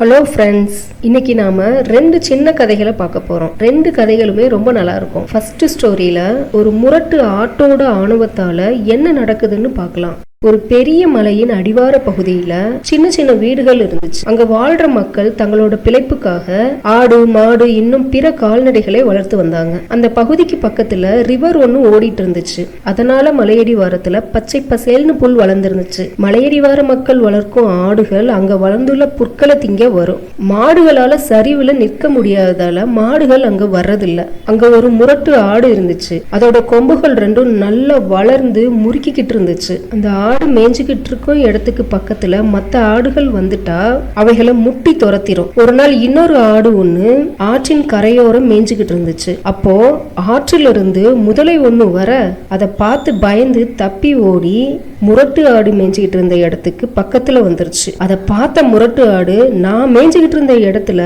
Hello friends, இன்னைக்கு நாம ரெண்டு சின்ன கதைகளை பார்க்க போறோம். ரெண்டு கதைகளுமே ரொம்ப நல்லா இருக்கும். ஃபர்ஸ்ட் ஸ்டோரியில ஒரு முரட்டு ஆட்டோட ஆணவத்தால என்ன நடக்குதுன்னு பார்க்கலாம். ஒரு பெரிய மலையின் அடிவார பகுதியில சின்ன சின்ன வீடுகள் இருந்துச்சு. அங்க வாழ்ற மக்கள் தங்களோட பிழைப்புக்காக ஆடு மாடு இன்னும் பிற கால்நடைகளை வளர்த்து வந்தாங்க. அந்த பகுதிக்கு பக்கத்துல ரிவர் ஒன்னு ஓடிட்டு இருந்துச்சு. அதனால மலையடிவாரத்துல பச்சை பசேல்னு புல் வளர்ந்துருந்துச்சு. மலையடிவார மக்கள் வளர்க்கும் ஆடுகள் அங்க வளர்ந்துள்ள புற்களை திங்க வரும். மாடுகளால சரிவுல நிற்க முடியாததால மாடுகள் அங்க வர்றதில்ல. அங்க ஒரு முரட்டு ஆடு இருந்துச்சு. அதோட கொம்புகள் ரெண்டும் நல்லா வளர்ந்து முறுக்கிக்கிட்டு இருந்துச்சு. அந்த ஆடு மேய்ஞ்சுக்கிட்டு இருக்கும் இடத்துக்கு பக்கத்துல மத்த ஆடுகள் வந்துட்டா அவைகளை முட்டி துரத்திரும். ஒரு நாள் இன்னொரு ஆடு ஒண்ணு ஆற்றின் கரையோரம் மேய்ஞ்சுக்கிட்டு இருந்துச்சு. அப்போ ஆற்றில இருந்து முதலை ஒண்ணு வர அதை பார்த்து பயந்து தப்பி ஓடி முரட்டு ஆடு மேய்ஞ்சுக்கிட்டு இருந்த இடத்துக்கு பக்கத்துல வந்துருச்சு. அதை பார்த்த முரட்டு ஆடு, நான் மேய்ஞ்சுக்கிட்டு இருந்த இடத்துல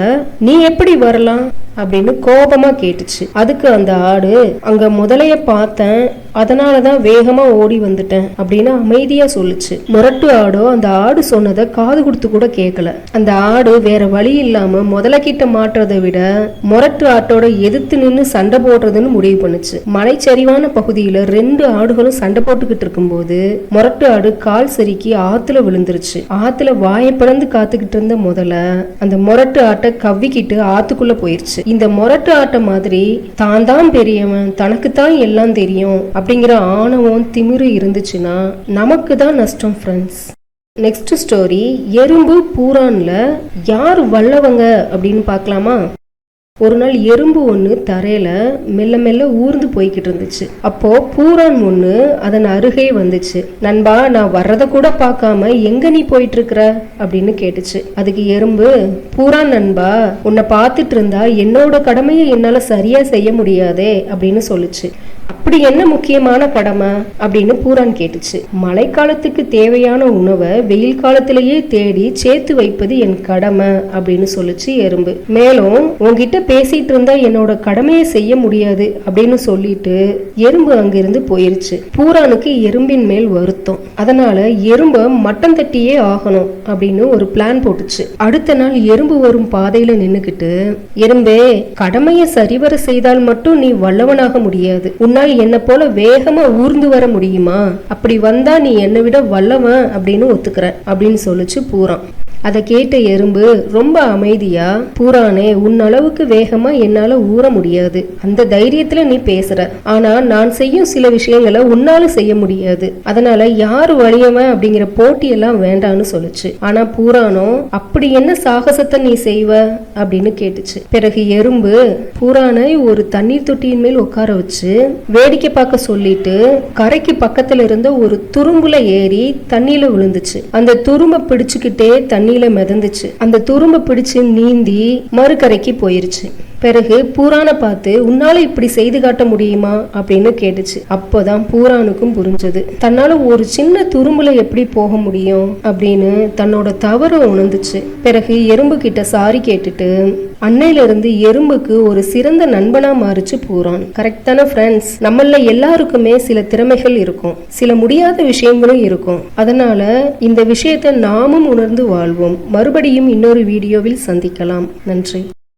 நீ எப்படி வரலாம் அப்படின்னு கோபமா கேட்டுச்சு. அதுக்கு அந்த ஆடு, அங்க முதலைய பார்த்தேன், அதனாலதான் வேகமா ஓடி வந்துட்டேன் அப்படின்னு அமைதியா சொல்லுச்சு. முரட்டு ஆடோ அந்த ஆடு சொன்னதை காது கொடுத்து கூட கேட்கல. அந்த ஆடு வேற வழி இல்லாம முதல கிட்ட மாட்டுறதை விட முரட்டு ஆட்டோட எதிர்த்து நின்று சண்டை போடுறதுன்னு முடிவு பண்ணுச்சு. மலைச்சரிவான பகுதியில ரெண்டு ஆடுகளும் சண்டை போட்டுக்கிட்டு இருக்கும் போது முரட்டு ஆடு கால் சறுக்கி ஆத்துல விழுந்துருச்சு. ஆத்துல வாயை பிளந்து காத்துக்கிட்டு இருந்த முதல்ல அந்த முரட்டு ஆட்டை கவ்விக்கிட்டு ஆத்துக்குள்ள போயிருச்சு. இந்த முரட்டு ஆட்ட மாதிரி தான் பெரியவன், தனக்கு தான் எல்லாம் தெரியும் அப்படிங்கிற ஆணவம் திமிரு இருந்துச்சுன்னா நமக்கு தான் நஷ்டம் ஃப்ரெண்ட்ஸ். நெக்ஸ்ட் ஸ்டோரி, எறும்பு பூரான்ல யார் வல்லவங்க அப்படின்னு பார்க்கலாமா? ஒரு நாள் எறும்பு ஒன்று தரையில மெல்ல மெல்ல ஊர்ந்து போய்கிட்டு இருந்துச்சு. அப்போ பூரான் ஒன்று அதன் அருகே வந்துச்சு. நண்பா, நான் வர்றத கூட பார்க்காம எங்க நீ போயிட்டு இருக்கிற அப்படின்னு கேட்டுச்சு. அதுக்கு எறும்பு, பூரான் நண்பா, உன்னை பார்த்துட்டு இருந்தா என்னோட கடமையை என்னால சரியா செய்ய முடியாதே அப்படின்னு சொல்லுச்சு. அப்படி என்ன முக்கியமான கடமை அப்படின்னு பூரான் கேட்டுச்சு. மழைக்காலத்துக்கு தேவையான உணவை வெயில் காலத்திலேயே தேடி சேர்த்து வைப்பது என் கடமை அப்படின்னு சொல்லுச்சு எறும்பு. மேலும் உன்கிட்ட பேசிட்டு இருந்தா என்னோட கடமையை செய்ய முடியாது அப்படின்னு சொல்லிட்டு எறும்பு அங்கிருந்து போயிருச்சு. பூரானுக்கு எறும்பின் மேல் வருத்தம். அதனால எறும்ப மட்டம் தட்டியே ஆகணும் அப்படின்னு ஒரு பிளான் போட்டுச்சு. அடுத்த நாள் எறும்பு வரும் பாதையில நின்னுக்கிட்டு, எறும்பே, கடமையை சரிவர செய்தால் மட்டும் நீ வல்லவனாக முடியாது. உன்னால் என்ன போல வேகமா ஊர்ந்து வர முடியுமா? அப்படி வந்தா நீ என்னை விட வல்லவன் அப்படின்னு ஒத்துக்கிற அப்படின்னு சொல்லுச்சு பூரான். அதை கேட்ட எறும்பு ரொம்ப அமைதியா, பூரானே, உன் அளவுக்கு வேகமா என்னால ஊற முடியாது. அந்த தைரியத்துல நீ பேசுற. ஆனா நான் செய்யும் சில விஷயங்களை உன்னால செய்ய முடியாது. அதனால யாரு வலியவன் அப்படிங்கிற போட்டி எல்லாம் வேண்டான்னு சொல்லுச்சு. ஆனா பூரானோ, அப்படி என்ன சாகசத்தை நீ செய்வ அப்படின்னு கேட்டுச்சு. பிறகு எறும்பு பூரானை ஒரு தண்ணீர் தொட்டியின் மேல் உட்கார வச்சு வேடிக்கை பார்க்க சொல்லிட்டு கரைக்கு பக்கத்துல இருந்த ஒரு துரும்புல ஏறி தண்ணியில விழுந்துச்சு. அந்த துரும்ப பிடிச்சுக்கிட்டே தண்ணியில மிதந்துச்சு. அந்த துரும்ப பிடிச்சு நீந்தி மறுகரைக்கு போயிருச்சு. பிறகு பூரானை பார்த்து, உன்னால இப்படி செய்து காட்ட முடியுமா அப்படின்னு கேட்டுச்சு. அப்போதான் பூரானுக்கும் புரிஞ்சது, தன்னால ஒரு சின்ன துரும்புல எப்படி போக முடியும் அப்படின்னு தன்னோட தவறு உணர்ந்துச்சு. பிறகு எறும்பு கிட்ட சாரி கேட்டுட்டு அன்னையில இருந்து எறும்புக்கு ஒரு சிறந்த நண்பனா மாறிச்சு பூரான். கரெக்டான ஃப்ரெண்ட்ஸ், நம்மள எல்லாருக்குமே சில திறமைகள் இருக்கும், சில முடியாத விஷயங்களும் இருக்கும். அதனால இந்த விஷயத்தை நாமும் உணர்ந்து வாழ்வோம். மறுபடியும் இன்னொரு வீடியோவில் சந்திக்கலாம். நன்றி.